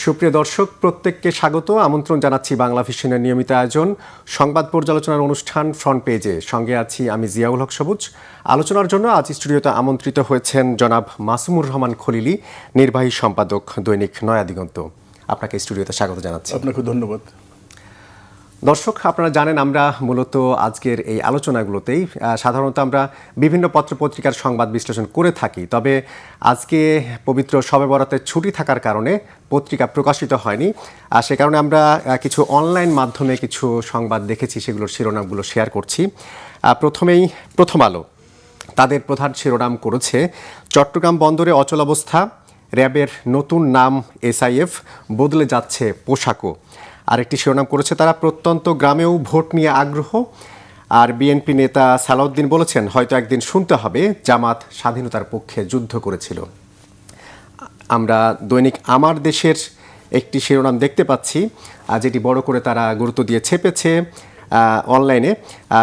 সুপ্রিয় দর্শক, প্রত্যেককে স্বাগত আমন্ত্রণ জানাচ্ছি বাংলা ভিশনের নিয়মিত আয়োজন সংবাদ পর্যালোচনার অনুষ্ঠান ফ্রন্ট পেজে। সঙ্গে আছি আমি জিয়াউল হক সবুজ। আলোচনার জন্য আজ স্টুডিওতে আমন্ত্রিত হয়েছেন জনাব মাসুমুর রহমান খলিলি, নির্বাহী সম্পাদক দৈনিক নয়া দিগন্ত। আপনাকে স্টুডিওতে স্বাগত জানাচ্ছি। আপনাকে ধন্যবাদ। দর্শক, আপনারা জানেন আমরা মূলত আজকের এই আলোচনাগুলোতেই সাধারণত আমরা বিভিন্ন পত্রপত্রিকার সংবাদ বিশ্লেষণ করে থাকি, তবে আজকে পবিত্র শবে বরাতের ছুটি থাকার কারণে পত্রিকা প্রকাশিত হয়নি। সে কারণে আমরা কিছু অনলাইন মাধ্যমে কিছু সংবাদ দেখেছি, সেগুলোর শিরোনামগুলো শেয়ার করছি। প্রথমেই প্রথম আলো তাদের প্রধান শিরোনাম করেছে চট্টগ্রাম বন্দরে অচলাবস্থা, র্যাবের নতুন নাম SIF, বদলে যাচ্ছে পোশাকও। আরেকটি শিরোনাম করেছে তারা প্রত্যন্ত গ্রামেও ভোট নিয়ে আগ্রহ। আর বিএনপি নেতা সালাউদ্দিন বলেছেন হয়তো একদিন শুনতে হবে জামাত স্বাধীনতার পক্ষে যুদ্ধ করেছিল। আমরা দৈনিক আমার দেশের একটি শিরোনাম দেখতে পাচ্ছি, যেটি বড় করে তারা গুরুত্ব দিয়ে ছেপেছে অনলাইনে।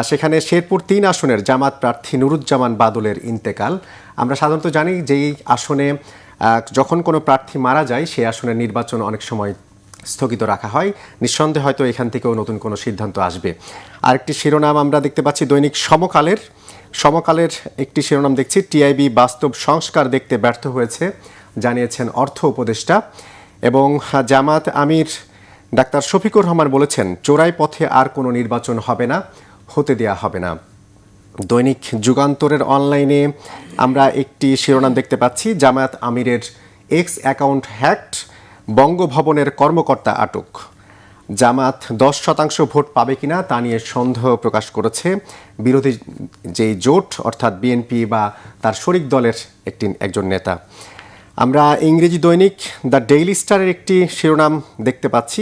সেখানে শেরপুর 3 আসনের জামাত প্রার্থী নুরুজ্জামান বাদলের ইন্তেকাল। আমরা সাধারণত জানি যে এই আসনে যখন কোনো প্রার্থী মারা যায় সেই আসনের নির্বাচন অনেক সময় স্থগিত রাখা হয়। নিঃসন্দেহে হয়তো এখান থেকেও নতুন কোনো সিদ্ধান্ত আসবে। আরেকটি শিরোনাম আমরা দেখতে পাচ্ছি দৈনিক সমকালের একটি শিরোনাম দেখছি, টিআইবি বাস্তব সংস্কার দেখতে ব্যর্থ হয়েছে, জানিয়েছেন অর্থ উপদেষ্টা। এবং জামাত আমির ডাক্তার শফিকুর রহমান বলেছেন চোরাই পথে আর কোনো নির্বাচন হবে না, হতে দেয়া হবে না। দৈনিক যুগান্তরের অনলাইনে আমরা একটি শিরোনাম দেখতে পাচ্ছি, জামায়াত আমিরের এক্স অ্যাকাউন্ট হ্যাকড, বঙ্গভবনের কর্মকর্তা আটক। জামাত 10% ভোট পাবে কিনা তা নিয়ে সন্দেহ প্রকাশ করেছে বিরোধী যেই জোট, অর্থাৎ বিএনপি বা তার শরিক দলের একজন নেতা। আমরা ইংরেজি দৈনিক দ্য ডেইলি স্টারের একটি শিরোনাম দেখতে পাচ্ছি,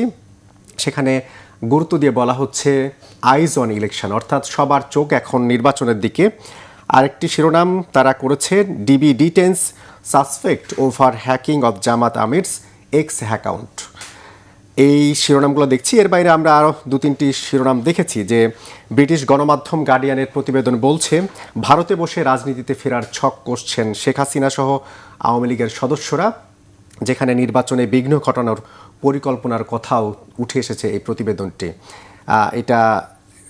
সেখানে গুরুত্ব দিয়ে বলা হচ্ছে আইজ অন ইলেকশন, অর্থাৎ সবার চোখ এখন নির্বাচনের দিকে। আরেকটি শিরোনাম তারা করেছে DB detains suspect over hacking of Jamaat Amir's X account. এই শিরোনামগুলো দেখছি। এর বাইরে আমরা আরও 2-3টি শিরোনাম দেখেছি যে ব্রিটিশ গণমাধ্যম গার্ডিয়ানের প্রতিবেদন বলছে ভারতে বসে রাজনীতিতে ফেরার ছক কষছেন শেখ হাসিনা সহ আওয়ামী লীগের সদস্যরা, যেখানে নির্বাচনে বিঘ্ন ঘটানোর পরিকল্পনার কথাও উঠে এসেছে এই প্রতিবেদনটি। এটা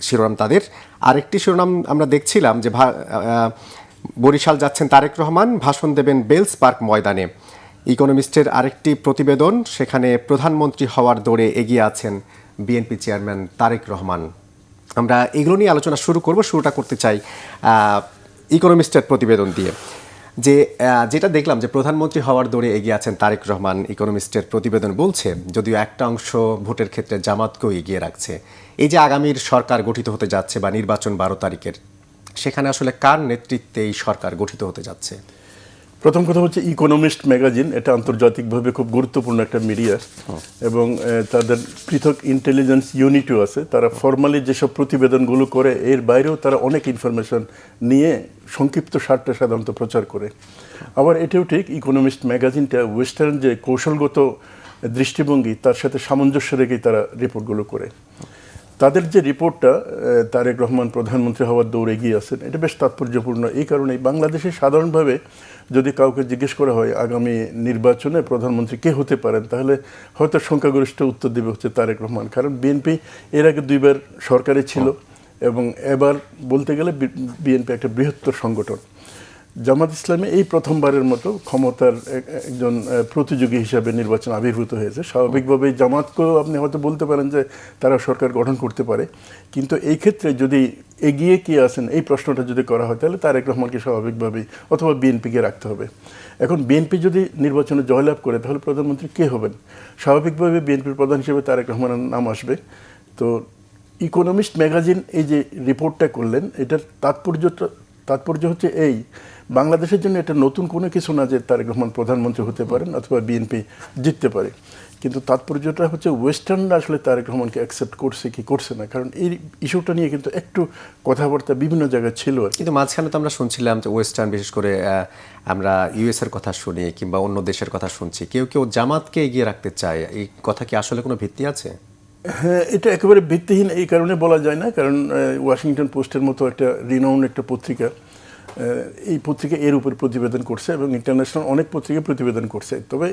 শিরোনাম তাদের। আরেকটি শিরোনাম আমরা দেখছিলাম যে বরিশাল যাচ্ছেন তারেক রহমান, ভাষণ দেবেন বেলস পার্ক ময়দানে। ইকোনমিস্টের আরেকটি প্রতিবেদন, সেখানে প্রধানমন্ত্রী হওয়ার দৌড়ে এগিয়ে আছেন বিএনপি চেয়ারম্যান তারেক রহমান। আমরা এগুলো নিয়ে আলোচনা শুরুটা করতে চাই ইকোনমিস্টের প্রতিবেদন দিয়ে। যেটা দেখলাম যে প্রধানমন্ত্রী হওয়ার দৌড়ে এগিয়ে আছেন তারেক রহমান, ইকোনমিস্টের প্রতিবেদন বলছে, যদিও একটা অংশ ভোটের ক্ষেত্রে জামাতকেও এগিয়ে রাখছে। এই যে আগামীর সরকার গঠিত হতে যাচ্ছে বা নির্বাচন 12 তারিখের, সেখানে আসলে কার নেতৃত্বে এই সরকার গঠিত হতে যাচ্ছে? প্রথম কথা হচ্ছে ইকোনমিস্ট ম্যাগাজিন, এটা আন্তর্জাতিকভাবে খুব গুরুত্বপূর্ণ একটা মিডিয়া এবং তাদের পৃথক ইন্টেলিজেন্স ইউনিটও আছে। তারা ফর্মালি যেসব প্রতিবেদনগুলো করে এর বাইরেও তারা অনেক ইনফরমেশন নিয়ে সংক্ষিপ্ত সারটা সাধারণত প্রচার করে। আবার এটাও ঠিক, ইকোনমিস্ট ম্যাগাজিনটা ওয়েস্টার্ন যে কৌশলগত দৃষ্টিভঙ্গি তার সাথে সামঞ্জস্য রেখেই তারা রিপোর্টগুলো করে। তাদের যে রিপোর্টটা তারেক রহমান প্রধানমন্ত্রী হওয়ার দৌড়ে এগিয়ে আছেন, এটা বেশ তাৎপর্যপূর্ণ। এই কারণেই বাংলাদেশে সাধারণভাবে যদি কাউকে জিজ্ঞেস করা হয় আগামী নির্বাচনে প্রধানমন্ত্রী কে হতে পারেন, তাহলে হয়তো সংখ্যাগরিষ্ঠ উত্তর দেবে হচ্ছে তারেক রহমান। কারণ বিএনপি এর আগে 2বার সরকারে ছিল এবং এবার বলতে গেলে বিএনপি একটা বৃহত্তর সংগঠন। জামাত ইসলামী এই প্রথমবারের মতো ক্ষমতার একজন প্রতিযোগী হিসাবে নির্বাচন আবির্ভূত হয়েছে। স্বাভাবিকভাবেই জামাতকেও আপনি হয়তো বলতে পারেন যে তারা সরকার গঠন করতে পারে, কিন্তু এই ক্ষেত্রে যদি এগিয়ে কে আছেন এই প্রশ্নটা যদি করা হয় তাহলে তারেক রহমানকে স্বাভাবিকভাবেই অথবা বিএনপিকে রাখতে হবে। এখন বিএনপি যদি নির্বাচনে জয়লাভ করে তাহলে প্রধানমন্ত্রী কে হবেন? স্বাভাবিকভাবে বিএনপির প্রধান হিসেবে তারেক রহমানের নাম আসবে। তো ইকোনমিস্ট ম্যাগাজিন এই যে রিপোর্টটা করলেন, এটার তাৎপর্য হচ্ছে এই, বাংলাদেশের জন্য এটা নতুন কোনো কিছু না যে তারেক রহমান প্রধানমন্ত্রী হতে পারেন অথবা বিএনপি জিততে পারে, কিন্তু তাৎপর্যটা হচ্ছে ওয়েস্টার্নরা আসলে তারেক রহমানকে অ্যাকসেপ্ট করছে কি করছে না। কারণ এই ইস্যুটা নিয়ে কিন্তু একটু কথাবার্তা বিভিন্ন জায়গায় ছিল। কিন্তু মাঝখানে তো আমরা শুনছিলাম যে ওয়েস্টার্ন, বিশেষ করে আমরা ইউএসের কথা শুনি কিংবা অন্য দেশের কথা শুনছি, কেউ কেউ জামাতকে এগিয়ে রাখতে চায়। এই কথা কি আসলে কোনো ভিত্তি আছে? হ্যাঁ, এটা একেবারে ভিত্তিহীন এই কারণে বলা যায় না, কারণ ওয়াশিংটন পোস্টের মতো একটা রিনাউন্ড একটা পত্রিকা এই পত্রিকা এর উপর প্রতিবেদন করছে এবং ইন্টারন্যাশনাল অনেক পত্রিকা প্রতিবেদন করছে। তবে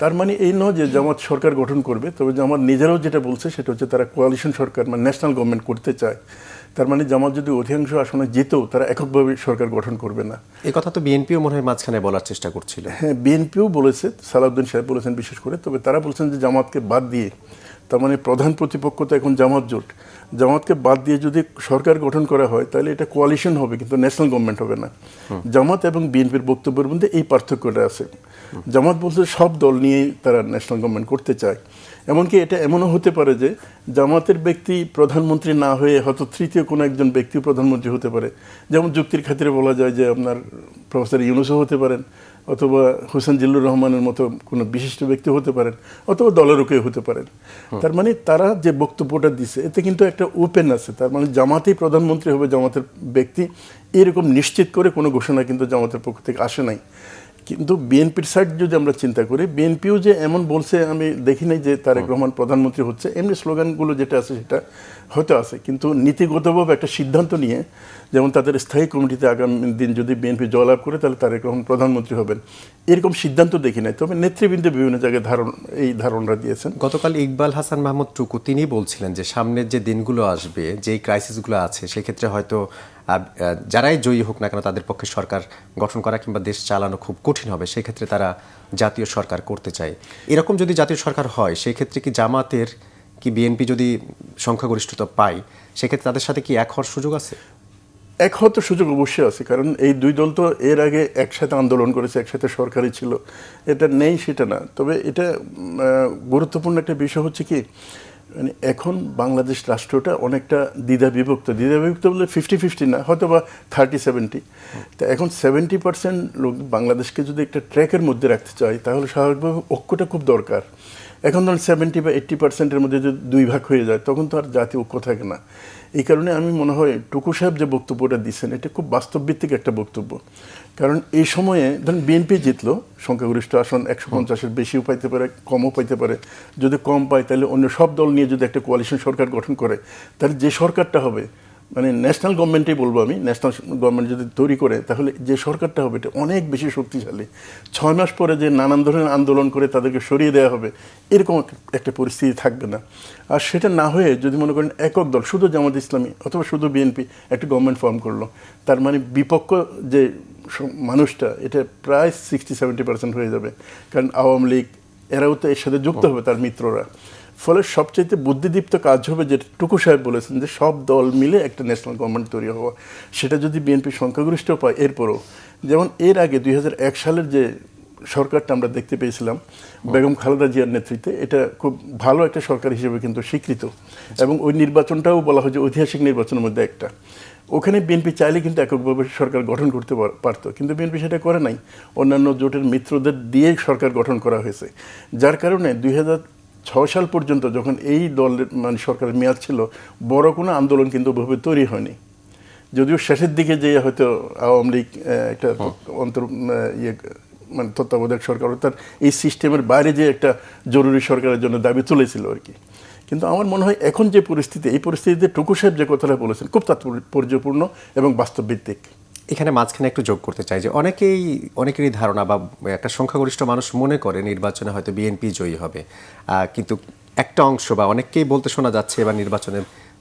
তার মানে এই নয় যে জামাত সরকার গঠন করবে, তবে জামাত নিজেরাও যেটা বলছে সেটা হচ্ছে তারা কোয়ালিশন সরকার মানে ন্যাশনাল গভর্নমেন্ট করতে চায়। তার মানে জামাত যদি অধিকাংশ আসনে যেতেও তারা এককভাবে সরকার গঠন করবে না। এই কথা তো বিএনপিও মনে হয় মাঝখানে বলার চেষ্টা করছিল। হ্যাঁ, বিএনপিও বলেছে, সালাউদ্দিন সাহেব বলেছেন বিশেষ করে। তবে তারা বলছেন যে জামাতকে বাদ দিয়ে, তার মানে প্রধান প্রতিপক্ষ তো এখন জামাত জোট, জামাতকে বাদ দিয়ে যদি সরকার গঠন করা হয় তাহলে এটা কোয়ালিশন হবে, কিন্তু ন্যাশনাল গভর্নমেন্ট হবে না। জামাত এবং বিএনপির বক্তব্যের মধ্যে এই পার্থক্যটা আছে। জামাত বলছে সব দল নিয়েই তারা ন্যাশনাল গভর্নমেন্ট করতে চায়। এমনকি এটা এমনও হতে পারে যে জামাতের ব্যক্তি প্রধানমন্ত্রী না হয়ে হয়তো তৃতীয় কোনো একজন ব্যক্তি প্রধানমন্ত্রী হতে পারে। যেমন যুক্তির খাতিরে বলা যায় যে আপনার প্রফেসর ইউনূসও হতে পারেন, অথবা হোসেন জিল্লুর রহমানের মতো কোনো বিশিষ্ট ব্যক্তি হতে পারেন, অথবা দলেরও কেউ হতে পারেন। তার মানে তারা যে বক্তব্যটা দিছে এতে কিন্তু একটা ওপেন আছে। তার মানে জামাতেই প্রধানমন্ত্রী হবে জামাতের ব্যক্তি, এরকম নিশ্চিত করে কোনো ঘোষণা কিন্তু জামাতের পক্ষ থেকে আসে নাই। কিন্তু বিএনপির সাইড যদি আমরা চিন্তা করি, বিএনপিও যে এমন বলছে আমি দেখি নাই যে তারেক রহমান প্রধানমন্ত্রী হচ্ছে, এমনি স্লোগানগুলো যেটা আছে সেটা হয়তো আছে, কিন্তু নীতিগতভাবে একটা সিদ্ধান্ত নিয়ে, যেমন তাদের স্থায়ী কমিটিতে আগামী দিন যদি বিএনপি জয়লাভ করে তাহলে তারেক রহমান প্রধানমন্ত্রী হবেন, এরকম সিদ্ধান্ত দেখি নাই। তবে নেতৃবৃন্দ বিভিন্ন জায়গায় এই ধারণা দিয়েছেন। গতকাল ইকবাল হাসান মাহমুদ টুকু তিনি বলছিলেন যে সামনের যে দিনগুলো আসবে, যেই ক্রাইসিসগুলো আছে সেক্ষেত্রে হয়তো যারাই জয়ী হোক না কেন তাদের পক্ষে সরকার গঠন করা কিংবা দেশ চালানো খুব কঠিন হবে, সেক্ষেত্রে তারা জাতীয় সরকার করতে চায়। এরকম যদি জাতীয় সরকার হয় সেক্ষেত্রে কি জামাতের কি বিএনপি যদি সংখ্যাগরিষ্ঠতা পায় সেক্ষেত্রে তাদের সাথে কি এক হওয়ার সুযোগ আছে? এক হয়তো সুযোগ অবশ্যই আছে, কারণ এই দুই দল তো এর আগে একসাথে আন্দোলন করেছে, একসাথে সরকারই ছিল। এটা নেই সেটা না, তবে এটা গুরুত্বপূর্ণ একটা বিষয় হচ্ছে কি, মানে এখন বাংলাদেশ রাষ্ট্রটা অনেকটা দ্বিধা বিভক্ত বলে 50-50 না, হয়তো বা 30-70। তো এখন 70% লোক বাংলাদেশকে যদি একটা ট্র্যাকের মধ্যে রাখতে চায় তাহলে স্বাভাবিকভাবে ঐক্যটা খুব দরকার। এখন ধরুন 70 বা 80%-এর মধ্যে যদি দুই ভাগ হয়ে যায় তখন তো আর জাতীয় ঐক্য থাকে না। এই কারণে আমি মনে হয় টুকু সাহেব যে বক্তব্যটা দিচ্ছেন এটা খুব বাস্তবভিত্তিক একটা বক্তব্য। কারণ এই সময়ে ধরুন বিএনপি জিতলো, সংখ্যাগরিষ্ঠ আসন 150-এর বেশিও পাইতে পারে, কমও পাইতে পারে। যদি কম পায় তাহলে অন্য সব দল নিয়ে যদি একটা কোয়ালিশন সরকার গঠন করে তাহলে যে সরকারটা হবে, মানে ন্যাশনাল গভর্নমেন্টই বলবো আমি, ন্যাশনাল গভর্নমেন্ট যদি তৈরি করে তাহলে যে সরকারটা হবে এটা অনেক বেশি শক্তিশালী। 6 মাস পরে যে নানান ধরনের আন্দোলন করে তাদেরকে সরিয়ে দেওয়া হবে এরকম একটা পরিস্থিতি থাকবে না। আর সেটা না হয়ে যদি মনে করেন একক দল শুধু জামাত ইসলামী অথবা শুধু বিএনপি একটা গভর্নমেন্ট ফর্ম করলো, তার মানে বিপক্ষ যে মানুষটা এটা প্রায় 60-70% হয়ে যাবে। কারণ আওয়ামী লীগ এরাও তো এর সাথে যুক্ত হবে, তার মিত্ররা। ফলে সবচাইতে বুদ্ধিদীপ্ত কাজ হবে যেটা টুকু সাহেব বলেছেন যে সব দল মিলে একটা ন্যাশনাল গভর্নমেন্ট তৈরি হওয়া। সেটা যদি বিএনপি সংখ্যাগরিষ্ঠ পায়, এরপরও যেমন এর আগে 2001 সালের যে সরকারটা আমরা দেখতে পেয়েছিলাম বেগম খালেদা জিয়ার নেতৃত্বে, এটা খুব ভালো একটা সরকার হিসেবে কিন্তু স্বীকৃত। এবং ওই নির্বাচনটাও বলা হয় যে ঐতিহাসিক নির্বাচনের মধ্যে একটা। ওখানে বিএনপি চাইলে কিন্তু এককভাবে সরকার গঠন করতে পারত, কিন্তু বিএনপি সেটা করে নাই। অন্যান্য জোটের মিত্রদের দিয়ে সরকার গঠন করা হয়েছে, যার কারণে 2006 সাল পর্যন্ত যখন এই দলের মানে সরকারের মেয়াদ ছিল, বড় কোনো আন্দোলন কিন্তু ওভাবে তৈরি হয়নি। যদিও শেষের দিকে যে হয়তো আওয়ামী লীগ একটা মানে তত্ত্বাবধায়ক সরকার অর্থাৎ এই সিস্টেমের বাইরে যে একটা জরুরি সরকারের জন্য দাবি তুলেছিল আর কি। কিন্তু আমার মনে হয় এখন যে পরিস্থিতি, এই পরিস্থিতিতে টুকু সাহেব যে কথাটা বলেছেন খুব তাৎপর্যপূর্ণ এবং বাস্তবভিত্তিক। এখানে মাঝখানে একটু যোগ করতে চাই যে অনেকেরই ধারণা বা একটা সংখ্যাগরিষ্ঠ মানুষ মনে করে নির্বাচনে হয়তো বিএনপি জয়ী হবে, কিন্তু একটা অংশ বা অনেককেই বলতে শোনা যাচ্ছে এবার নির্বাচনে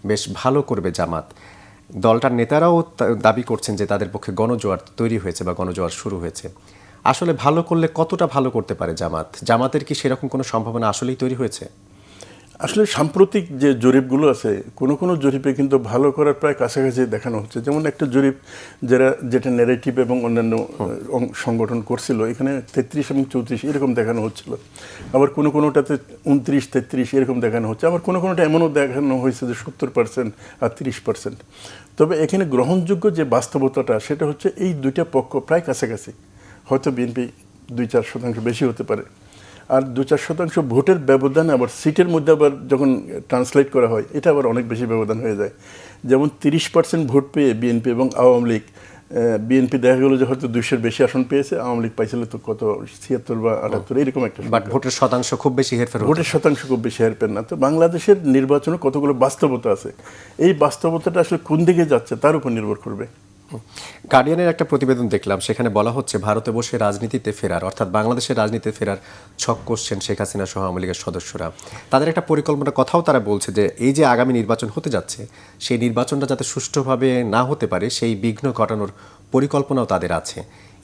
বেশ ভালো করবে জামাত। দলটার নেতারাও দাবি করছেন যে তাদের পক্ষে গণজোয়ার তৈরি হয়েছে বা গণজোয়ার শুরু হয়েছে। আসলে ভালো করলে কতটা ভালো করতে পারে জামাতের কি সেরকম কোনো সম্ভাবনা আসলেই তৈরি হয়েছে? আসলে সাম্প্রতিক যে জরিপগুলো আছে কোনো জরিপে কিন্তু ভালো করার প্রায় কাছাকাছি দেখানো হচ্ছে। যেমন একটা জরিপ যেটা ন্যারেটিভ এবং অন্যান্য সংগঠন করছিল, এখানে 33 এবং 34 এরকম দেখানো হচ্ছিল। আবার কোনোটাতে 29-33 এরকম দেখানো হচ্ছে। আবার কোনোটা এমনও দেখানো হয়েছে যে 70% আর 30%। তবে এখানে গ্রহণযোগ্য যে বাস্তবতাটা সেটা হচ্ছে এই দুইটা পক্ষ প্রায় কাছাকাছি। হয়তো বিএনপি 2-4% বেশি হতে পারে। আর 2-4% ভোটের ব্যবধান আবার সিটের মধ্যে আবার যখন ট্রান্সলেট করা হয় এটা আবার অনেক বেশি ব্যবধান হয়ে যায়। যেমন 30% ভোট পেয়ে বিএনপি এবং আওয়ামী লীগ, বিএনপি দেখা গেল যে হয়তো 200-র বেশি আসন পেয়েছে, আওয়ামী লীগ পাইছিল তো কত 76 বা 78 এরকম একটা। বাট ভোটের শতাংশ খুব বেশি হেরফের না। তো বাংলাদেশের নির্বাচনে কতগুলো বাস্তবতা আছে, এই বাস্তবতাটা আসলে কোন দিকে যাচ্ছে তার উপর নির্ভর করবে। গার্ডিয়ানের একটা প্রতিবেদন দেখলাম, সেখানে বলা হচ্ছে ভারতে বসে রাজনীতিতে ফেরার, অর্থাৎ বাংলাদেশের রাজনীতিতে ফেরার ছক কষছেন শেখ হাসিনা সহ আওয়ামী লীগের সদস্যরা। তাদের একটা পরিকল্পনার কথাও তারা বলছে যে এই যে আগামী নির্বাচন হতে যাচ্ছে, সেই নির্বাচনটা যাতে সুষ্ঠুভাবে না হতে পারে সেই বিঘ্ন ঘটানোর পরিকল্পনাও তাদের আছে।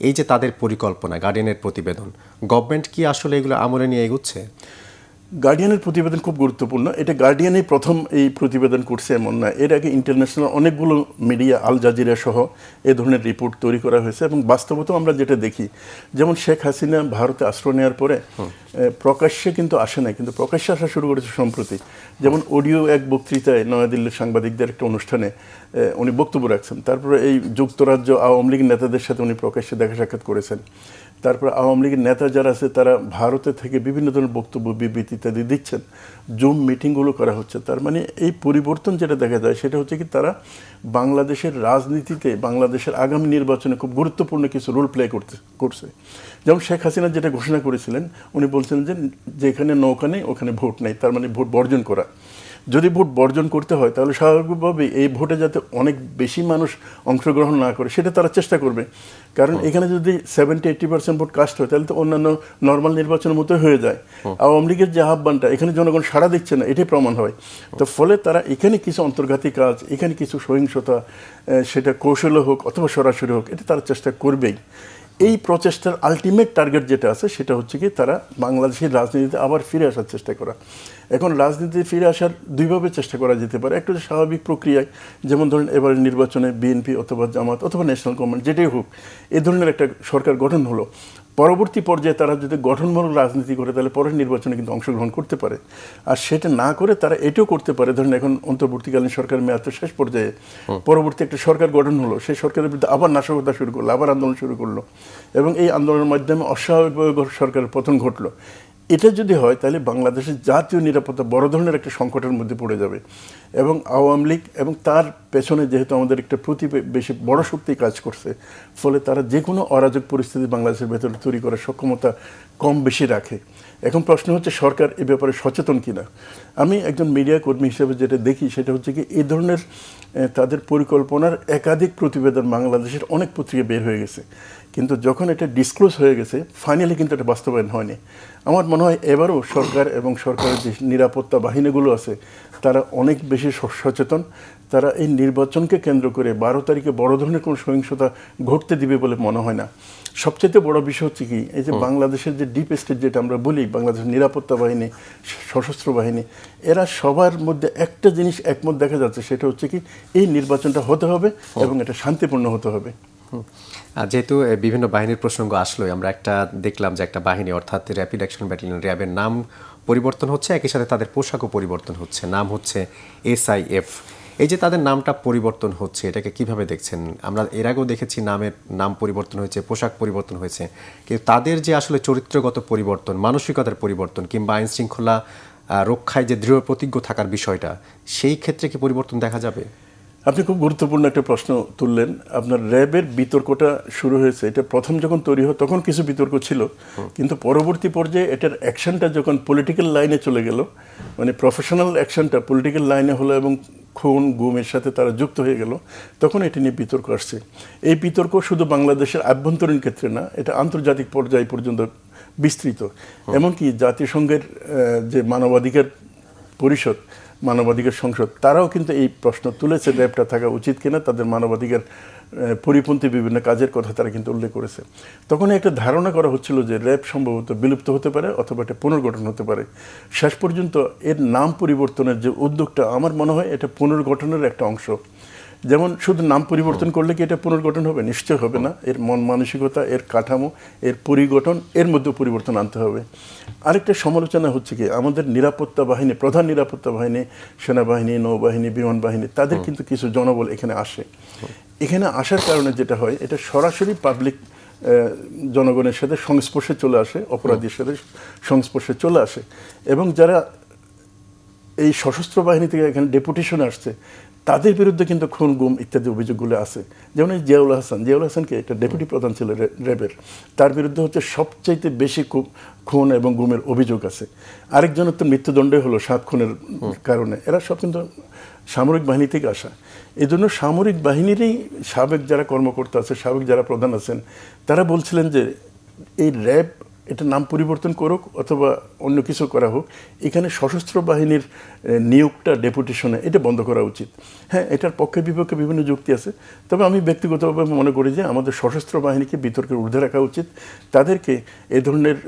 এই যে তাদের পরিকল্পনা, গার্ডিয়ানের প্রতিবেদন, গভর্নমেন্ট কি আসলে এগুলো আমলে নিয়ে এগুচ্ছে? গার্ডিয়ানের প্রতিবেদন খুব গুরুত্বপূর্ণ। এটা গার্ডিয়ানই প্রথম এই প্রতিবেদন করছে এমন না, এর আগে ইন্টারন্যাশনাল অনেকগুলো মিডিয়া, আল জাজিরা সহ এ ধরনের রিপোর্ট তৈরি করা হয়েছে। এবং বাস্তবত আমরা যেটা দেখি, যেমন শেখ হাসিনা ভারতে আশ্রয় নেওয়ার পরে প্রকাশ্যে কিন্তু আসে নাই, কিন্তু প্রকাশ্যে আসা শুরু করেছে সম্প্রতি। যেমন অডিও এক বক্তৃতায় নয়াদিল্লির সাংবাদিকদের একটা অনুষ্ঠানে উনি বক্তব্য রাখছেন। তারপরে এই যুক্তরাজ্য আওয়ামী লীগ নেতাদের সাথে উনি প্রকাশ্যে দেখা সাক্ষাৎ করেছেন। তারপর আওয়ামী লীগের নেতা যারা আছে তারা ভারতে থেকে বিভিন্ন ধরনের বক্তব্য, বিবৃতি ইত্যাদি দিচ্ছেন, জুম মিটিংগুলো করা হচ্ছে। তার মানে এই পরিবর্তন যেটা দেখা যায় সেটা হচ্ছে কি, তারা বাংলাদেশের রাজনীতিতে, বাংলাদেশের আগামী নির্বাচনে খুব গুরুত্বপূর্ণ কিছু রোল প্লে করছে। যেমন শেখ হাসিনা যেটা ঘোষণা করেছিলেন, উনি বলছেন যে যেখানে নৌকা নেই ওখানে ভোট নেই, তার মানে ভোট বর্জন করা। যদি ভোট বর্জন করতে হয় তাহলে স্বাভাবিকভাবে এই ভোটে যাতে অনেক বেশি মানুষ অংশগ্রহণ না করে সেটা তারা চেষ্টা করবে। কারণ এখানে যদি 70-80% ভোট কাস্ট হয় তাহলে তো অন্যান্য নর্মাল নির্বাচনের মতো হয়ে যায়। আওয়ামী লীগের যে আহ্বানটা, এখানে জনগণ সাড়া দিচ্ছে না, এটাই প্রমাণ হয়। তো ফলে তারা এখানে কিছু অন্তর্ঘাতী কাজ, এখানে কিছু সহিংসতা, সেটা কৌশলে হোক অথবা সরাসরি হোক, এটা তারা চেষ্টা করবেই। এই প্রচেষ্টার আলটিমেট টার্গেট যেটা আছে সেটা হচ্ছে কি, তারা বাংলাদেশের রাজনীতিতে আবার ফিরে আসার চেষ্টা করা। এখন রাজনীতিতে ফিরে আসার দুইভাবে চেষ্টা করা যেতে পারে। একটা হচ্ছে স্বাভাবিক প্রক্রিয়ায়, যেমন ধরেন এবারের নির্বাচনে বিএনপি অথবা জামাত অথবা ন্যাশনাল গভর্নমেন্ট যেটাই হোক, এ ধরনের একটা সরকার গঠন হলো। পরবর্তী পর্যায়ে তারা যদি গঠনমূলক রাজনীতি করে তাহলে পরের নির্বাচনে কিন্তু অংশগ্রহণ করতে পারে। আর সেটা না করে তারা এটাও করতে পারে, ধরেন এখন অন্তর্বর্তীকালীন সরকার মেয়াদ তো শেষ পর্যায়ে, পরবর্তী একটা সরকার গঠন হলো, সেই সরকারের বিরুদ্ধে আবার নাশকতা শুরু করলো, আবার আন্দোলন শুরু করলো, এবং এই আন্দোলনের মাধ্যমে অস্বাভাবিকভাবে সরকারের পতন ঘটলো। এটা যদি হয় তাহলে বাংলাদেশের জাতীয় নিরাপত্তা বড় ধরনের একটা সংকটের মধ্যে পড়ে যাবে। এবং আওয়ামী লীগ এবং তার পেছনে যেহেতু আমাদের একটা বেশি বড় শক্তি কাজ করছে, ফলে তারা যে কোনো অরাজক পরিস্থিতি বাংলাদেশের ভেতরে তৈরি করার সক্ষমতা কম বেশি রাখে। এখন প্রশ্ন হচ্ছে সরকার এ ব্যাপারে সচেতন কিনা। আমি একজন মিডিয়া কর্মী হিসেবে যেটা দেখি সেটা হচ্ছে কি, এই ধরনের তাদের পরিকল্পনার একাধিক প্রতিবেদন বাংলাদেশের অনেক পত্রিকা বের হয়ে গেছে, কিন্তু যখন এটা ডিসক্লোজ হয়ে গেছে ফাইনালি কিন্তু এটা বাস্তবায়ন হয়নি। আমার মনে হয় এবারও সরকার এবং সরকারের যে নিরাপত্তা বাহিনীগুলো আছে তারা অনেক বেশি সচেতন। তারা এই নির্বাচনকে কেন্দ্র করে 12 তারিখে বড় ধরনের কোনো সহিংসতা ঘটতে দিবে বলে মনে হয় না। সবচেয়ে বড় বিষয় হচ্ছে কি, এই যে বাংলাদেশের যে ডিপ স্টেট যেটা আমরা বলি, বাংলাদেশের নিরাপত্তা বাহিনী, সশস্ত্র বাহিনী, এরা সবার মধ্যে একটা জিনিস একমত দেখা যাচ্ছে, সেটা হচ্ছে কি এই নির্বাচনটা হতে হবে এবং এটা শান্তিপূর্ণ হতে হবে। যেহেতু বিভিন্ন বাহিনীর প্রসঙ্গ আসলোই, আমরা একটা দেখলাম যে একটা বাহিনী অর্থাৎ র্যাপিড অ্যাকশন ব্যাটালিয়ন, র্যাবের নাম পরিবর্তন হচ্ছে, একই সাথে তাদের পোশাকও পরিবর্তন হচ্ছে, নাম হচ্ছে SIF। এই যে তাদের নামটা পরিবর্তন হচ্ছে, এটাকে কিভাবে দেখছেন? আমরা এর আগেও দেখেছি নাম পরিবর্তন হয়েছে, পোশাক পরিবর্তন হয়েছে, কিন্তু তাদের যে আসলে চরিত্রগত পরিবর্তন, মানসিকতার পরিবর্তন কিংবা আইন শৃঙ্খলা রক্ষায় যে দৃঢ় প্রতিজ্ঞ থাকার বিষয়টা, সেই ক্ষেত্রে কি পরিবর্তন দেখা যাবে? আপনি খুব গুরুত্বপূর্ণ একটা প্রশ্ন তুললেন। আপনার র্যাবের বিতর্কটা শুরু হয়েছে, এটা প্রথম যখন তৈরি হয় তখন কিছু বিতর্ক ছিল, কিন্তু পরবর্তী পর্যায়ে এটার অ্যাকশনটা যখন পলিটিক্যাল লাইনে চলে গেল, মানে প্রফেশনাল অ্যাকশনটা পলিটিক্যাল লাইনে হলো এবং খুন গুমের সাথে তারা যুক্ত হয়ে গেল, তখন এটি নিয়ে বিতর্ক আসছে। এই বিতর্ক শুধু বাংলাদেশের আভ্যন্তরীণ ক্ষেত্রে না, এটা আন্তর্জাতিক পর্যায় পর্যন্ত বিস্তৃত। এমনকি জাতিসংঘের যে মানবাধিকার পরিষদ, মানবাধিকার সংসদ, তারাও কিন্তু এই প্রশ্ন তুলেছে, র্যাবটা থাকা উচিত কিনা, তাদের মানবাধিকার পরিপন্থী বিভিন্ন কাজের কথা তারা কিন্তু উল্লেখ করেছে। তখন একটা ধারণা করা হচ্ছিল যে র্যাব সম্ভবত বিলুপ্ত হতে পারে অথবা এটা পুনর্গঠন হতে পারে। শেষ পর্যন্ত এর নাম পরিবর্তনের যে উদ্যোগটা, আমার মনে হয় এটা পুনর্গঠনের একটা অংশ। যেমন শুধু নাম পরিবর্তন করলে কি এটা পুনর্গঠন হবে? নিশ্চয় হবে না। এর মন মানসিকতা, এর কাঠামো, এর পরিগঠন, এর মধ্যে পরিবর্তন আনতে হবে। আরেকটা সমালোচনা হচ্ছে কি, আমাদের নিরাপত্তা বাহিনী, প্রধান নিরাপত্তা বাহিনী, সেনাবাহিনী, নৌবাহিনী, বিমান বাহিনী, তাদের কিন্তু কিছু জনবল এখানে আসে। এখানে আসার কারণে যেটা হয়, এটা সরাসরি পাবলিক জনগণের সাথে সংস্পর্শে চলে আসে, অপরাধীর সাথে সংস্পর্শে চলে আসে, এবং যারা এই সশস্ত্র বাহিনী থেকে এখানে ডেপুটেশন আসছে, তাদের বিরুদ্ধে কিন্তু খুন গুম ইত্যাদি অভিযোগগুলো আছে। যেমন এই জিয়াউল হাসানকে এটা ডেপুটি প্রধান ছিল র্যাবের, তার বিরুদ্ধে হচ্ছে সবচাইতে বেশি খুন এবং গুমের অভিযোগ আছে। আরেকজনের তো মৃত্যুদণ্ডই হলো 7 খুনের কারণে। এরা সব কিন্তু সামরিক বাহিনী থেকে আসা। এই জন্য সামরিক বাহিনীরই সাবেক যারা কর্মকর্তা আছে, সাবেক যারা প্রধান আছেন, তারা বলছিলেন যে এই র্যাব এটা নাম পরিবর্তন করুক অথবা অন্য কিছু করা হোক, এখানে সশস্ত্র বাহিনীর নিয়োগটা ডেপুটেশনে এটা বন্ধ করা উচিত। হ্যাঁ, এটার পক্ষে বিপক্ষে বিভিন্ন যুক্তি আছে, তবে আমি ব্যক্তিগতভাবে মনে করি যে আমাদের সশস্ত্র বাহিনীকে বিতর্কের ঊর্ধ্বে রাখা উচিত। তাদেরকে এ ধরনের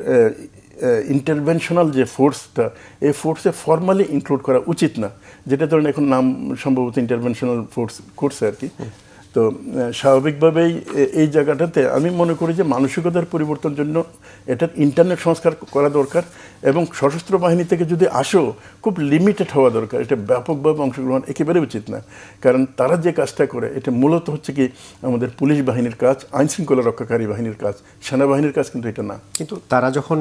ইন্টারভেনশনাল যে ফোর্সটা, এই ফোর্সে ফর্মালি ইনক্লুড করা উচিত না, যেটা ধরেন এখন নাম সম্ভবত ইন্টারভেনশনাল ফোর্স করছে আর কি। তো স্বাভাবিকভাবেই এই জায়গাটাতে আমি মনে করি যে মানসিকতার পরিবর্তনের জন্য এটার ইন্টারনেট সংস্কার করা দরকার, এবং সশস্ত্র বাহিনী থেকে যদি আসো খুব লিমিটেড হওয়া দরকার। এটা ব্যাপকভাবে অংশগ্রহণ একেবারে উচিত না, কারণ তারা যে কাজটা করে এটা মূলত হচ্ছে কি আমাদের পুলিশ বাহিনীর কাজ, আইনশৃঙ্খলা রক্ষাকারী বাহিনীর কাজ, সেনাবাহিনীর কাজ কিন্তু এটা না। কিন্তু তারা যখন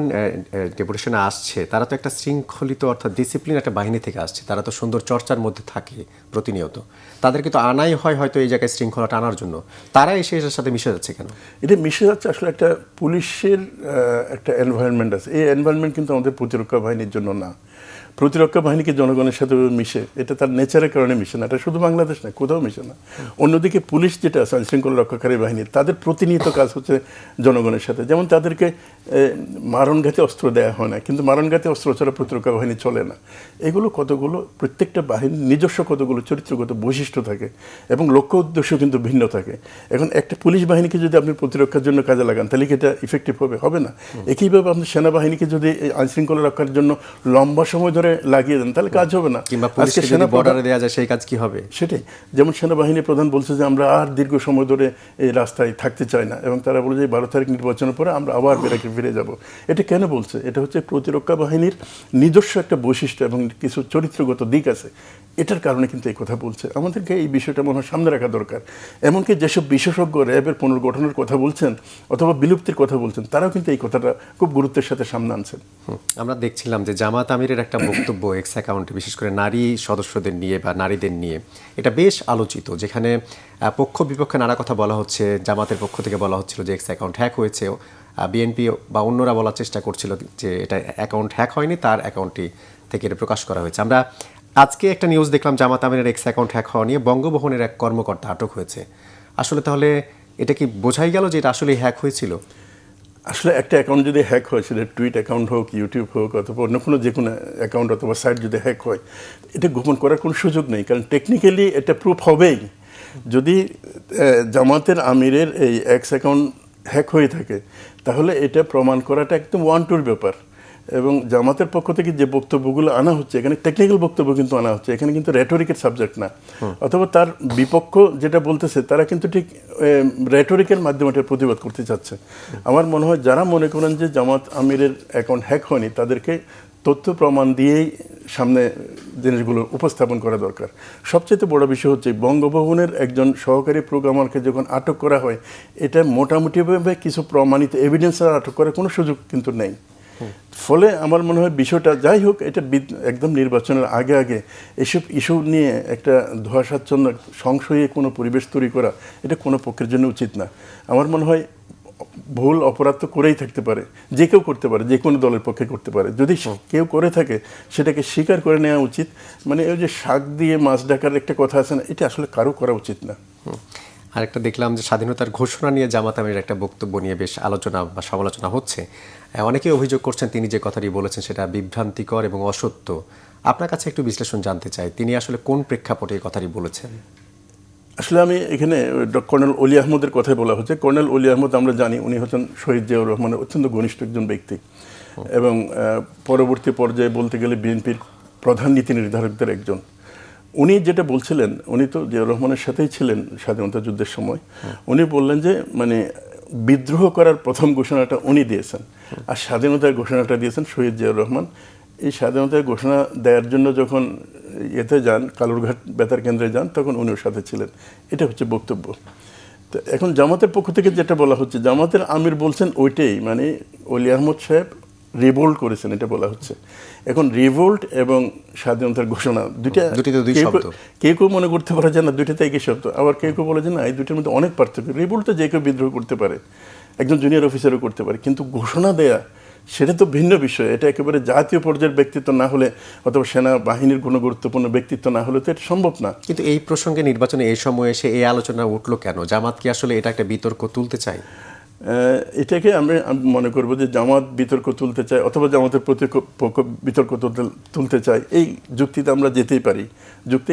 ডেপুটেশনে আসছে, তারা তো একটা শৃঙ্খলিত অর্থাৎ ডিসিপ্লিন একটা বাহিনী থেকে আসছে, তারা তো সুন্দর চর্চার মধ্যে থাকে প্রতিনিয়ত, তাদেরকে তো আনাই হয় হয়তো এই জায়গায় শৃঙ্খলাটা আনার জন্য, তারা এসে এটার সাথে মিশে যাচ্ছে কেন? এটা মিশে যাচ্ছে আসলে একটা পুলিশের একটা এনভায়রনমেন্ট আছে। এই এনভায়রনমেন্ট কিন্তু আমাদের প্রতিরক্ষা বাহিনীর জন্য না। প্রতিরক্ষা বাহিনীকে জনগণের সাথে মিশে, এটা তার নেচারের কারণে মিশে না। এটা শুধু বাংলাদেশ না, কোথাও মিশে না। অন্যদিকে পুলিশ যেটা আছে আইনশৃঙ্খলা রক্ষাকারী বাহিনী, তাদের প্রতিনিয়ত কাজ হচ্ছে জনগণের সাথে। যেমন তাদেরকে মারণঘাতী অস্ত্র দেওয়া হয় না, কিন্তু মারণঘাতী অস্ত্র ছাড়া প্রতিরক্ষা বাহিনী চলে না। এগুলো কতগুলো প্রত্যেকটা বাহিনীর নিজস্ব কতগুলো চরিত্রগত বৈশিষ্ট্য থাকে এবং লক্ষ্য উদ্দেশ্য কিন্তু ভিন্ন থাকে। এখন একটা পুলিশ বাহিনীকে যদি আপনি প্রতিরক্ষার জন্য কাজে লাগান, তাহলে কি এটা ইফেক্টিভ হবে না? একইভাবে আপনি সেনাবাহিনীকে যদি আইনশৃঙ্খলা রক্ষার জন্য লম্বা সময় ধরে লাগিয়ে দেন, তাহলে কাজ হবে না। কিংবা পুলিশকে যদি বর্ডারে দেওয়া যায়, সেই কাজ কি হবে? সেটাই। যেমন সেনাবাহিনী প্রধান বলছে যে আমরা আর দীর্ঘ সময় ধরে এই রাস্তায় থাকতে চাই না, এবং তারা বলে যে 12 তারিখ নির্বাচনের পরে আমরা আবার বেরাকে ফিরে যাব। এটা কেন বলছে? এটা হচ্ছে প্রতিরক্ষা বাহিনীর নিজস্ব একটা বৈশিষ্ট্য এবং কিছু চরিত্রগত দিক আছে, এটার কারণে কিন্তু এই কথা বলছে। আমাদেরকে এই বিষয়টা মনে হয় সামনে রাখা দরকার। এমনকি যেসব বিশেষজ্ঞ র্যাবের পুনর্গঠনের কথা বলছেন অথবা বিলুপ্তির কথা বলছেন, তারাও কিন্তু এই কথাটা খুব গুরুত্বের সাথে সামনে আনছেন। আমরা দেখছিলাম যে জামাত আমিরের একটা বক্তব্য এক্স অ্যাকাউন্টে, বিশেষ করে নারী সদস্যদের নিয়ে বা নারীদের নিয়ে, এটা বেশ আলোচিত, যেখানে পক্ষ বিপক্ষে নানা কথা বলা হচ্ছে। জামাতের পক্ষ থেকে বলা হচ্ছিল যে এক্স অ্যাকাউন্ট হ্যাক হয়েছে, বিএনপি বা অন্যরা বলার চেষ্টা করছিল যে এটা অ্যাকাউন্ট হ্যাক হয়নি, তার অ্যাকাউন্টটি থেকে এটা প্রকাশ করা হয়েছে। আমরা আজকে একটা নিউজ দেখলাম জামাত আমিরের এক্স অ্যাকাউন্ট হ্যাক হওয়া নিয়ে বঙ্গভবনের এক কর্মকর্তা আটক হয়েছে। আসলে তাহলে এটা কি বোঝাই গেল যে এটা আসলে হ্যাক হয়েছিল? আসলে একটা অ্যাকাউন্ট যদি হ্যাক হয়, সেটা টুইট অ্যাকাউন্ট হোক, ইউটিউব হোক, অথবা অন্য কোনো যে কোনো অ্যাকাউন্ট অথবা সাইট যদি হ্যাক হয়, এটা গোপন করার কোনো সুযোগ নেই, কারণ টেকনিক্যালি এটা প্রুফ হবেই। যদি জামাতের আমিরের এই এক্স অ্যাকাউন্ট হ্যাক হয়ে থাকে, তাহলে এটা প্রমাণ করাটা একদম ওয়ান টুর ব্যাপার। এবং জামাতের পক্ষ থেকে যে বক্তব্যগুলো আনা হচ্ছে, এখানে টেকনিক্যাল বক্তব্য কিন্তু আনা হচ্ছে, এখানে কিন্তু রেটরিকের সাবজেক্ট না। অথবা তার বিপক্ষ যেটা বলতেছে, তারা কিন্তু ঠিক রেটরিকের মাধ্যমে এটা প্রতিবাদ করতে চাচ্ছে। আমার মনে হয় যারা মনে করেন যে জামাত আমিরের অ্যাকাউন্ট হ্যাক হয়নি, তাদেরকে তথ্য প্রমাণ দিয়েই সামনে জিনিসগুলো উপস্থাপন করা দরকার। সবচেয়ে বড় বিষয় হচ্ছে বঙ্গভবনের একজন সহকারী প্রোগ্রামারকে যখন আটক করা হয়, এটা মোটামুটিভাবে কিছু প্রমাণিত এভিডেন্স ছাড়া আটক করার কোনো সুযোগ কিন্তু নেই। ফলে আমার মনে হয় বিষয়টা যাই হোক, এটা একদম নির্বাচনের আগে আগে এসব ইস্যু নিয়ে একটা ধোঁয়াশাচ্ছন্ন সংশয়ে কোনো পরিবেশ তৈরি করা, এটা কোনো পক্ষের জন্য উচিত না। আমার মনে হয় ভুল অপরাধ তো করেই থাকতে পারে, যে কেউ করতে পারে, যে কোনো দলের পক্ষে করতে পারে। যদি কেউ করে থাকে, সেটাকে স্বীকার করে নেওয়া উচিত। মানে ওই যে শাক দিয়ে মাছ ডাকার একটা কথা আছে না, এটা আসলে কারো করা উচিত না। আরেকটা দেখলাম যে স্বাধীনতার ঘোষণা নিয়ে জামাত আমিরের একটা বক্তব্য নিয়ে বেশ আলোচনা বা সমালোচনা হচ্ছে। অনেকেই অভিযোগ করছেন তিনি যে কথাটি বলেছেন সেটা বিভ্রান্তিকর এবং অসত্য। আপনার কাছে একটু বিশ্লেষণ জানতে চাই, তিনি আসলে কোন প্রেক্ষাপটে এই কথাটি বলেছেন? আসলে আমি এখানে কর্নেল অলি আহমদের কথাই বলা হচ্ছে। কর্নেল অলি আহমদ আমরা জানি, উনি হচ্ছেন শহীদ জিয়াউর রহমানের অত্যন্ত ঘনিষ্ঠ একজন ব্যক্তি, এবং পরবর্তী পর্যায়ে বলতে গেলে বিএনপির প্রধান নীতি নির্ধারকদের একজন। উনি যেটা বলছিলেন, উনি তো জিয়াউর রহমানের সাথেই ছিলেন স্বাধীনতা যুদ্ধের সময়। উনি বললেন যে মানে বিদ্রোহ করার প্রথম ঘোষণাটা উনি দিয়েছেন, আর স্বাধীনতার ঘোষণাটা দিয়েছেন শহীদ জিয়াউর রহমান। এই স্বাধীনতার ঘোষণা দেওয়ার জন্য যখন এতে যান, কালুরঘাট বেতার কেন্দ্রে যান, তখন উনিও সাথে ছিলেন। এটা হচ্ছে বক্তব্য। তো এখন জামাতের পক্ষ থেকে যেটা বলা হচ্ছে, জামাতের আমির বলছেন ওইটাই, মানে অলি আহমদ সাহেব রিভোল্ট করেছেন, এটা বলা হচ্ছে। এখন রিভোল্ট এবং স্বাধীনতার ঘোষণা দুইটা দুটি তো দুই শব্দ। কেউ কেউ মনে করতে পারে যে না দুইটাতে একই শব্দ, আবার কেউ কেউ বলে যে না এই দুইটার মধ্যে অনেক পার্থক্য। রিভোল্ট তো যে কেউ বিদ্রোহ করতে পারে, একজন জুনিয়র অফিসারও করতে পারে, কিন্তু ঘোষণা দেয়া সেটা তো ভিন্ন বিষয়। এটা একেবারে জাতীয় পর্যায়ের ব্যক্তিত্ব না হলে অথবা সেনাবাহিনীর কোনো গুরুত্বপূর্ণ ব্যক্তিত্ব না হলে তো এটা সম্ভব না। কিন্তু এই প্রসঙ্গে নির্বাচনে এই সময়ে এসে এই আলোচনা উঠলো কেন? জামাত কি আসলে এটা একটা বিতর্ক তুলতে চায়? এটাকে আমি মনে করবো যে জামাত বিতর্ক তুলতে চায় অথবা জামাতের প্রতিপক্ষ বিতর্ক তুলতে চায়, এই যুক্তিতে আমরা যেতেই পারি, যুক্তি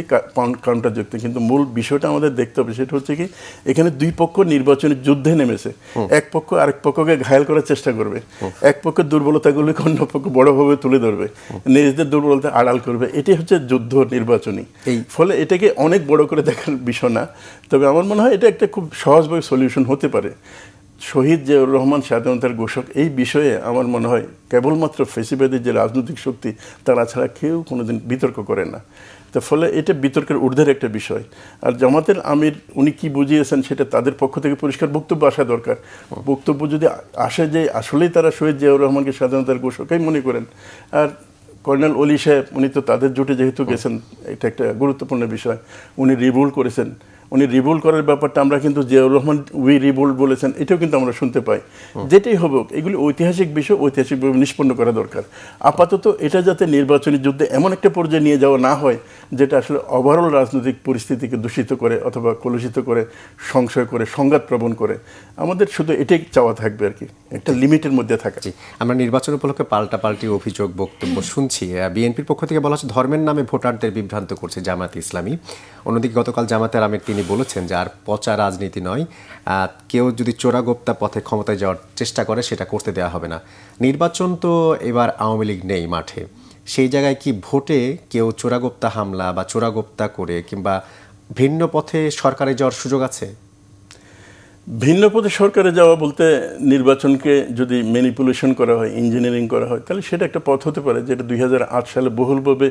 কাউন্টার যুক্তি, কিন্তু মূল বিষয়টা আমাদের দেখতে হবে। সেটা হচ্ছে কি, এখানে দুই পক্ষ নির্বাচনী যুদ্ধে নেমেছে। এক পক্ষ আরেক পক্ষকে ঘায়েল করার চেষ্টা করবে, এক পক্ষের দুর্বলতাগুলিকে অন্য পক্ষ বড়ভাবে তুলে ধরবে, নিজেদের দুর্বলতা আড়াল করবে। এটাই হচ্ছে যুদ্ধ নির্বাচনী। ফলে এটাকে অনেক বড় করে দেখার বিষয় না, তবে আমার মনে হয় এটা একটা খুব সহজভাবে সলিউশন হতে পারে। শহীদ জিয়াউর রহমান স্বাধীনতার ঘোষক, এই বিষয়ে আমার মনে হয় কেবলমাত্র ফেসিবাদী যে রাজনৈতিক শক্তি তারা ছাড়া কেউ কোনোদিন বিতর্ক করে না। তো ফলে এটা বিতর্কের ঊর্ধ্বের একটা বিষয়। আর জামাতের আমির উনি কি বুঝিয়েছেন সেটা তাদের পক্ষ থেকে পরিষ্কার বক্তব্য আসা দরকার। বক্তব্য যদি আসে যে আসলেই তারা শহীদ জিয়াউর রহমানকে স্বাধীনতার ঘোষকই মনে করেন, আর কর্নেল অলি সাহেব উনি তো তাদের জোটে যেহেতু গেছেন, এটা একটা গুরুত্বপূর্ণ বিষয়। উনি রিভোল্ট করেছেন, উনি রিভোল্ট করার ব্যাপারটা আমরা কিন্তু জিয়াউর রহমান উই রিভোল্ট বলেছেন, এটাও কিন্তু আমরা শুনতে পাই। যেটাই হোক, এগুলি ঐতিহাসিক বিষয়, ঐতিহাসিকভাবে নিষ্পন্ন করা দরকার। আপাতত এটা যাতে নির্বাচনী যুদ্ধে এমন একটা পর্যায়ে নিয়ে যাওয়া না হয় যেটা আসলে ওভারঅল রাজনৈতিক পরিস্থিতিকে দূষিত করে অথবা কলুষিত করে, সংশয় করে, সংঘাত প্রবণ করে। আমাদের শুধু এটাই চাওয়া থাকবে আর কি, একটা লিমিটের মধ্যে থাকা। আমরা নির্বাচন উপলক্ষে পাল্টাপাল্টি অভিযোগ বক্তব্য শুনছি। বিএনপির পক্ষ থেকে বলা হচ্ছে ধর্মের নামে ভোটারদের বিভ্রান্ত করছে জামাত ইসলামী। অন্যদিকে গতকাল জামাতের আমির তিনি বলেছেন যে আর পচা রাজনীতি নয়, কেউ যদি চোরাগোপ্তা পথে ক্ষমতায় যাওয়ার চেষ্টা করে সেটা করতে দেওয়া হবে না। নির্বাচন তো এবার আওয়ামী লীগ নেই মাঠে, সেই জায়গায় কি ভোটে কেউ চোরাগোপ্তা হামলা বা চোরাগোপ্তা করে কিংবা ভিন্ন পথে সরকারে যাওয়ার সুযোগ আছে? ভিন্ন পথে সরকারে যাওয়া বলতে নির্বাচনকে যদি ম্যানিপুলেশন করা হয়, ইঞ্জিনিয়ারিং করা হয়, তাহলে সেটা একটা পথ হতে পারে, যেটা 2008 সালে বহুলভাবে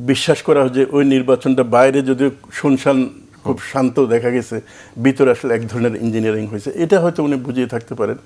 বিশ্বাস করা হয় যে ওই নির্বাচনটা বাইরে যদিও শুনশান খুব শান্ত দেখা গেছে, ভিতরে আসলে এক ধরনের ইঞ্জিনিয়ারিং হয়েছে। এটা হয়তো উনি বুঝিয়ে থাকতে পারেন।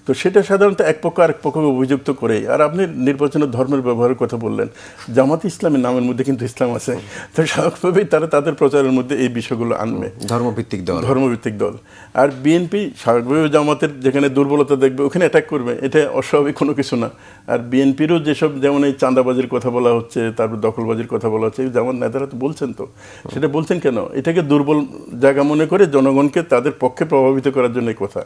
তো সেটা সাধারণত এক পক্ষ আরেক পক্ষকে অভিযুক্ত করেই। আর আপনি নির্বাচনের ধর্মের ব্যবহারের কথা বললেন, জামাত ইসলামের নামের মধ্যে কিন্তু ইসলাম আছে, তো স্বাভাবিকভাবেই তারা তাদের প্রচারের মধ্যে এই বিষয়গুলো আনবে। ধর্মভিত্তিক দল। আর বিএনপি স্বাভাবিকভাবে জামাতের যেখানে দুর্বলতা দেখবে ওখানে অ্যাটাক করবে, এটা অস্বাভাবিক কোনো কিছু না। আর বিএনপিরও যেসব, যেমন এই চাঁদাবাজির কথা বলা হচ্ছে, তারপর দখলবাজির কথা বলা হচ্ছে, জামাত নেতারা তো বলছেন, তো সেটা বলছেন কেন? এটাকে দুর্বল জায়গা মনে করে জনগণকে তাদের পক্ষে প্রভাবিত করার জন্য এই কথা।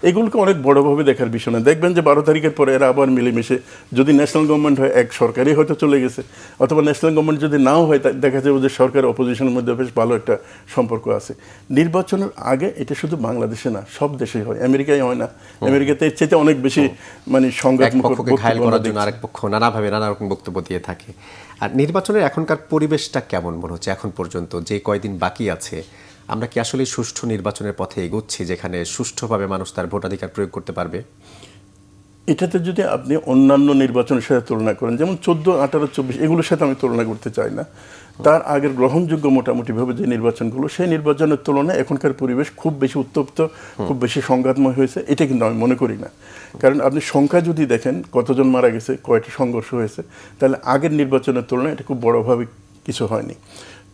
এগুলোকে অনেক বড়ভাবে দেখার বিষয় না। দেখবেন যে 12 তারিখের পরে এরা আবার মিলেমিশে, যদি ন্যাশনাল গভর্নমেন্ট হয় এক সরকারই হয়তো চলে গেছে, অথবা ন্যাশনাল গভর্নমেন্ট যদি নাও হয় দেখা যাবে যে সরকার অপোজিশনের মধ্যে বেশ ভালো একটা সম্পর্ক আছে। নির্বাচনের আগে এটা শুধু বাংলাদেশে না, সব দেশেই হয়, আমেরিকায় হয় না? আমেরিকাতে এর চাইতে অনেক বেশি মানে সংঘাতমুখর আরেক পক্ষ নানাভাবে নানা রকম বক্তব্য দিয়ে থাকে। আর নির্বাচনের এখনকার পরিবেশটা কেমন মনে হচ্ছে এখন পর্যন্ত, যে কয়দিন বাকি আছে, আমরা কি আসলে সুষ্ঠু নির্বাচনের পথে এগোচ্ছি যেখানে সুষ্ঠুভাবে মানুষ তার ভোটাধিকার প্রয়োগ করতে পারবে? এটাতে যদি আপনি অন্যান্য নির্বাচনের সাথে তুলনা করেন, যেমন 14, 18, 24 এগুলোর সাথে আমি তুলনা করতে চাই না, তার আগের গ্রহণযোগ্য মোটামুটিভাবে যে নির্বাচনগুলো, সেই নির্বাচনের তুলনায় এখনকার পরিবেশ খুব বেশি উত্তপ্ত, খুব বেশি সংঘাতময় হয়েছে, এটা কিন্তু আমি মনে করি না। কারণ আপনি সংখ্যা যদি দেখেন, কতজন মারা গেছে, কয়টি সংঘর্ষ হয়েছে, তাহলে আগের নির্বাচনের তুলনায় এটা খুব বড়োভাবে কিছু হয়নি।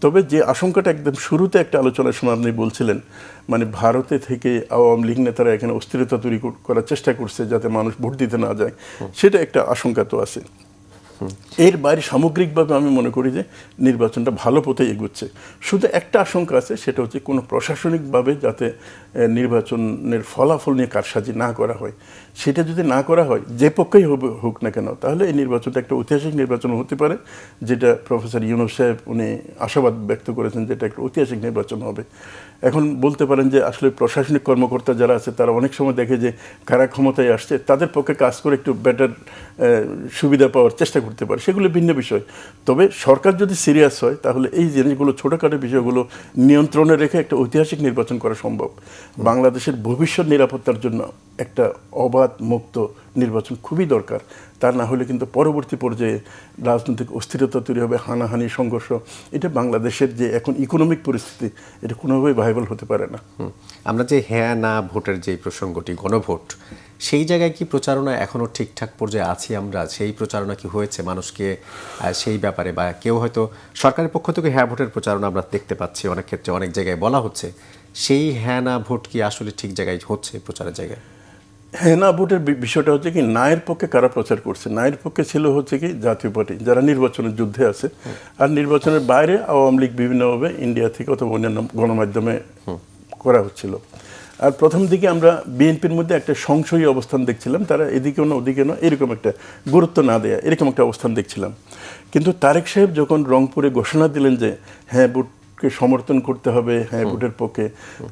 তবে যে আশঙ্কাটা একদম শুরুতে একটা আলোচনার সময় আপনি বলছিলেন, মানে ভারতে থেকে আওয়ামী লীগ নেতারা এখানে অস্থিরতা তৈরি করার চেষ্টা করছে যাতে মানুষ ভোট দিতে না যায়, সেটা একটা আশঙ্কা তো আছে। এর বাইরে সামগ্রিকভাবে আমি মনে করি যে নির্বাচনটা ভালো পথে এগোচ্ছে। শুধু একটা আশঙ্কা আছে, সেটা হচ্ছে কোনো প্রশাসনিকভাবে যাতে নির্বাচনের ফলাফল নিয়ে কারসাজি না করা হয়। সেটা যদি না করা হয়, যে পক্ষেই হোক না কেন, তাহলে এই নির্বাচনটা একটা ঐতিহাসিক নির্বাচন হতে পারে, যেটা প্রফেসর ইউনূস সাহেব উনি আশাবাদ ব্যক্ত করেছেন যেটা একটা ঐতিহাসিক নির্বাচন হবে। এখন বলতে পারেন যে আসলে প্রশাসনিক কর্মকর্তা যারা আছে তারা অনেক সময় দেখে যে কারা ক্ষমতায় আসছে, তাদের পক্ষে কাজ করে একটু বেটার সুবিধা পাওয়ার চেষ্টা করতে পারে, সেগুলো ভিন্ন বিষয়। তবে সরকার যদি সিরিয়াস হয় তাহলে এই জিনিসগুলো, ছোটোখাটো বিষয়গুলো নিয়ন্ত্রণে রেখে একটা ঐতিহাসিক নির্বাচন করা সম্ভব। বাংলাদেশের ভবিষ্যৎ নিরাপত্তার জন্য একটা অবাধ মুক্ত নির্বাচন খুবই দরকার। তা না হলে কিন্তু পরবর্তী পর্যায়ে রাজনৈতিক অস্থিরতা তৈরি হবে, হানাহানি, সংঘর্ষ। এটা বাংলাদেশের যে এখন ইকোনমিক পরিস্থিতি, এটা কোনোভাবেই ভাইবল হতে পারে না। আমরা যে হ্যাঁ না ভোটের যে প্রসঙ্গটি, গণভোট, সেই জায়গায় কি প্রচারণা এখনো ঠিকঠাক পর্যায়ে আছি আমরা? সেই প্রচারণা কি হয়েছে মানুষকে সেই ব্যাপারে? বা কেউ হয়তো সরকারের পক্ষ থেকে হ্যাঁ ভোটের প্রচারণা আমরা দেখতে পাচ্ছি অনেক ক্ষেত্রে, অনেক জায়গায় বলা হচ্ছে, সেই হ্যাঁ না ভোট কি আসলে ঠিক জায়গায় হচ্ছে প্রচারের জায়গায়? হ্যাঁ না ভোটের বিষয়টা হচ্ছে কি, নায়ের পক্ষে কারা প্রচার করছে? নায়ের পক্ষে ছিল হচ্ছে কি জাতীয় পার্টি, যারা নির্বাচনের যুদ্ধে আছে। আর নির্বাচনের বাইরে আওয়ামী লীগ বিভিন্নভাবে ইন্ডিয়া থেকে অথবা অন্যান্য গণমাধ্যমে করা হচ্ছিল। আর প্রথম দিকে আমরা বিএনপির মধ্যে একটা সংশয়ী অবস্থান দেখছিলাম, তারা এদিকেও না ওদিকে না, এরকম একটা গুরুত্ব না দেয়া, এরকম একটা অবস্থান দেখছিলাম। কিন্তু তারেক সাহেব যখন রংপুরে ঘোষণা দিলেন যে হ্যাঁ ভোটকে সমর্থন করতে হবে, হ্যাঁ ভোটের পক্ষে,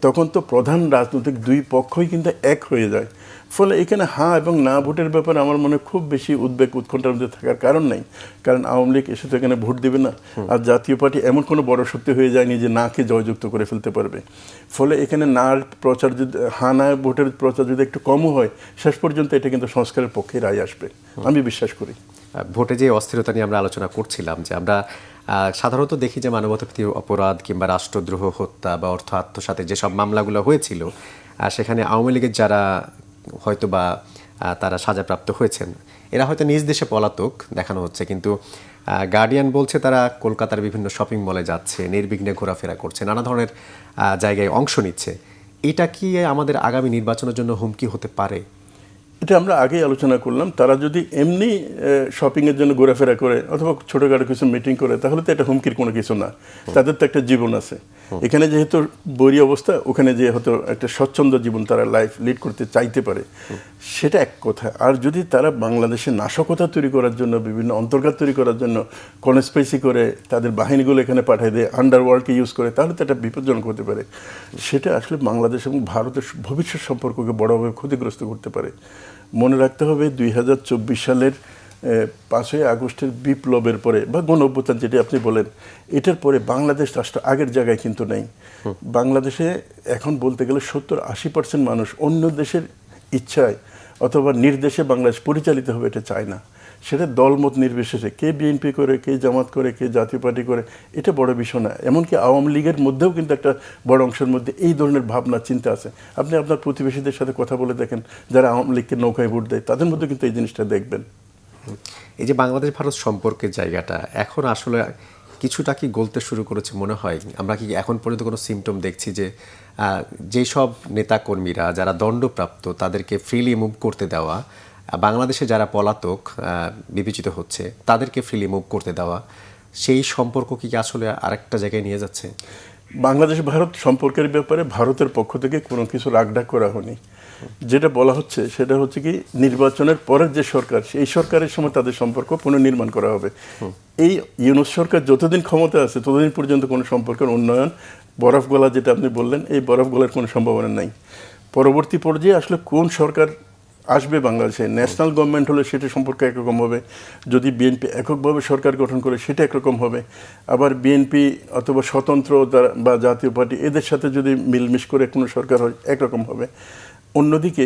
তখন তো প্রধান রাজনৈতিক দুই পক্ষই কিন্তু এক হয়ে যায়। ফলে এখানে হ্যাঁ এবং না ভোটের ব্যাপারে আমার মনে খুব বেশি উদ্বেগ উৎকণ্ঠার মধ্যে থাকার কারণ নেই। কারণ আওয়ামী লীগ এসে তো এখানে ভোট দেবে না, আর জাতীয় পার্টি এমন কোনো বড় শক্তি হয়ে যায়নি যে নাকে জয়যুক্ত করে ফেলতে পারবে। ফলে এখানে নার প্রচার যদি, হ্যাঁ না ভোটের প্রচার যদি একটু কমও হয়, শেষ পর্যন্ত এটা কিন্তু সংস্কারের পক্ষে রায় আসবে, আমি বিশ্বাস করি। ভোটে যে অস্থিরতা নিয়ে আমরা আলোচনা করছিলাম, যে আমরা সাধারণত দেখি যে মানবতাবিরোধী অপরাধ কিংবা রাষ্ট্রদ্রোহ, হত্যা বা অর্থ আত্মসাতে যেসব মামলাগুলো হয়েছিল, সেখানে আওয়ামী লীগের যারা হয়তো বা তারা সাজাপ্রাপ্ত হয়েছেন, এরা হয়তো নিজ দেশে পলাতক দেখানো হচ্ছে, কিন্তু গার্ডিয়ান বলছে তারা কলকাতার বিভিন্ন শপিং মলে যাচ্ছে, নির্বিঘ্নে ঘোরাফেরা করছে, নানা ধরনের জায়গায় অংশ নিচ্ছে। এটা কি আমাদের আগামী নির্বাচনের জন্য হুমকি হতে পারে? এটা আমরা আগেই আলোচনা করলাম, তারা যদি এমনি শপিংয়ের জন্য ঘোরাফেরা করে অথবা ছোটোখাটো কিছু মিটিং করে, তাহলে তো এটা হুমকির কোনো কিছু না। তাদের তো একটা জীবন আছে এখানে, যেহেতু বৈরী অবস্থা, ওখানে যে হয়তো একটা স্বচ্ছন্দ জীবন তারা লাইফ লিড করতে চাইতে পারে, সেটা এক কথা। আর যদি তারা বাংলাদেশে নাশকতা তৈরি করার জন্য, বিভিন্ন অন্তর্ঘাত তৈরি করার জন্য কনস্পিরেসি করে তাদের বাহিনীগুলো এখানে পাঠিয়ে দেয়, আন্ডারওয়ার্ল্ডকে ইউজ করে, তাহলে তো এটা বিপজ্জনক হতে পারে। সেটা আসলে বাংলাদেশ এবং ভারতের ভবিষ্যৎ সম্পর্ককে বড়ভাবে ক্ষতিগ্রস্ত করতে পারে। মনে রাখতে হবে 2024 সালের 5ই আগস্টের বিপ্লবের পরে বা গণ অভ্যুত্থান যেটি আপনি বলেন, এটার পরে বাংলাদেশ রাষ্ট্র আগের জায়গায় কিন্তু নেই। বাংলাদেশে এখন বলতে গেলে 70-80% মানুষ অন্য দেশের ইচ্ছায় অথবা নির্দেশে বাংলাদেশ পরিচালিত হবে এটা চায় না। সেটা দলমত নির্বিশেষে, কে বিএনপি করে, কে জামাত করে, কে জাতীয় পার্টি করে, এটা বড় বিষয় না। এমনকি আওয়ামী লীগের মধ্যেও কিন্তু একটা বড় অংশের মধ্যে এই ধরনের ভাবনা চিন্তা আছে। আপনি আপনার প্রতিবেশীদের সাথে কথা বলে দেখেন, যারা আওয়ামী লীগকে নৌকায় ভোট দেয়, তাদের মধ্যে কিন্তু এই জিনিসটা দেখবেন। এই যে বাংলাদেশ ভারত সম্পর্কের জায়গাটা এখন আসলে কিছুটা কি গলতে শুরু করেছে মনে হয়? আমরা কি এখন পর্যন্ত কোনো সিমটম দেখছি যে যেসব নেতাকর্মীরা যারা দণ্ডপ্রাপ্ত তাদেরকে ফ্রিলি মুভ করতে দেওয়া, বাংলাদেশে যারা পলাতক বিবেচিত হচ্ছে তাদেরকে ফ্রিলি মুভ করতে দেওয়া, সেই সম্পর্ক কি আসলে আরেকটা জায়গায় নিয়ে যাচ্ছে? বাংলাদেশ ভারত সম্পর্কের ব্যাপারে ভারতের পক্ষ থেকে কোনো কিছু রাগডাক করা হয়নি। যেটা বলা হচ্ছে সেটা হচ্ছে কি, নির্বাচনের পরের যে সরকার, সেই সরকারের সময় তাদের সম্পর্ক পুনর্নির্মাণ করা হবে। এই ইউনূস সরকার যতদিন ক্ষমতা আছে ততদিন পর্যন্ত কোনো সম্পর্কের উন্নয়ন, বরফ গলা যেটা আপনি বললেন, এই বরফ গলার কোনো সম্ভাবনা নাই। পরবর্তী পর্যায়ে আসলে কোন সরকার আসবে বাংলাদেশে, ন্যাশনাল গভর্নমেন্ট হলে সেটা সম্পর্কে একরকম হবে, যদি বিএনপি এককভাবে সরকার গঠন করে সেটা একরকম হবে, আবার বিএনপি অথবা স্বতন্ত্র বা জাতীয় পার্টি এদের সাথে যদি মিলমিশ করে কোনো সরকার হয় একরকম হবে। অন্যদিকে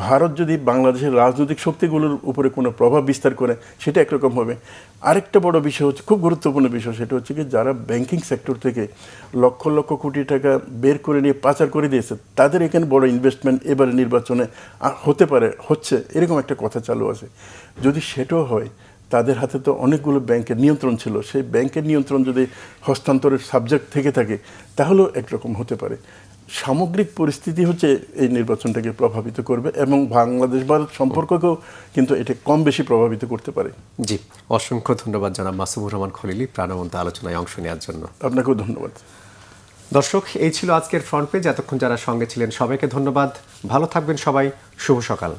ভারত যদি বাংলাদেশের রাজনৈতিক শক্তিগুলোর উপরে কোনো প্রভাব বিস্তার করে সেটা একরকম হবে। আরেকটা বড় বিষয় হচ্ছে, খুব গুরুত্বপূর্ণ বিষয়, সেটা হচ্ছে কি, যারা ব্যাংকিং সেক্টর থেকে লক্ষ লক্ষ কোটি টাকা বের করে নিয়ে পাচার করে দিয়েছে, তাদের এখানে বড় ইনভেস্টমেন্ট এবারে নির্বাচনে হতে পারে, হচ্ছে, এরকম একটা কথা চালু আছে। যদি সেটাও হয়, তাদের হাতে তো অনেকগুলো ব্যাংকের নিয়ন্ত্রণ ছিল, সেই ব্যাংকের নিয়ন্ত্রণ যদি হস্তান্তরের সাবজেক্ট থেকে থাকে, তাহলেও একরকম হতে পারে। সামগ্রিক পরিস্থিতি হচ্ছে এই নির্বাচনটাকে প্রভাবিত করবে এবং বাংলাদেশ ভারত সম্পর্ককেও কিন্তু এটা কম বেশি প্রভাবিত করতে পারে। জি, অসংখ্য ধন্যবাদ জনাব মাসুমুর রহমান খলিলি প্রাণবন্ত আলোচনায় অংশ নেওয়ার জন্য। আপনাকেও ধন্যবাদ। দর্শক, এই ছিল আজকের ফ্রন্ট পেজ। এতক্ষণ যারা সঙ্গে ছিলেন সবাইকে ধন্যবাদ। ভালো থাকবেন সবাই। শুভ সকাল।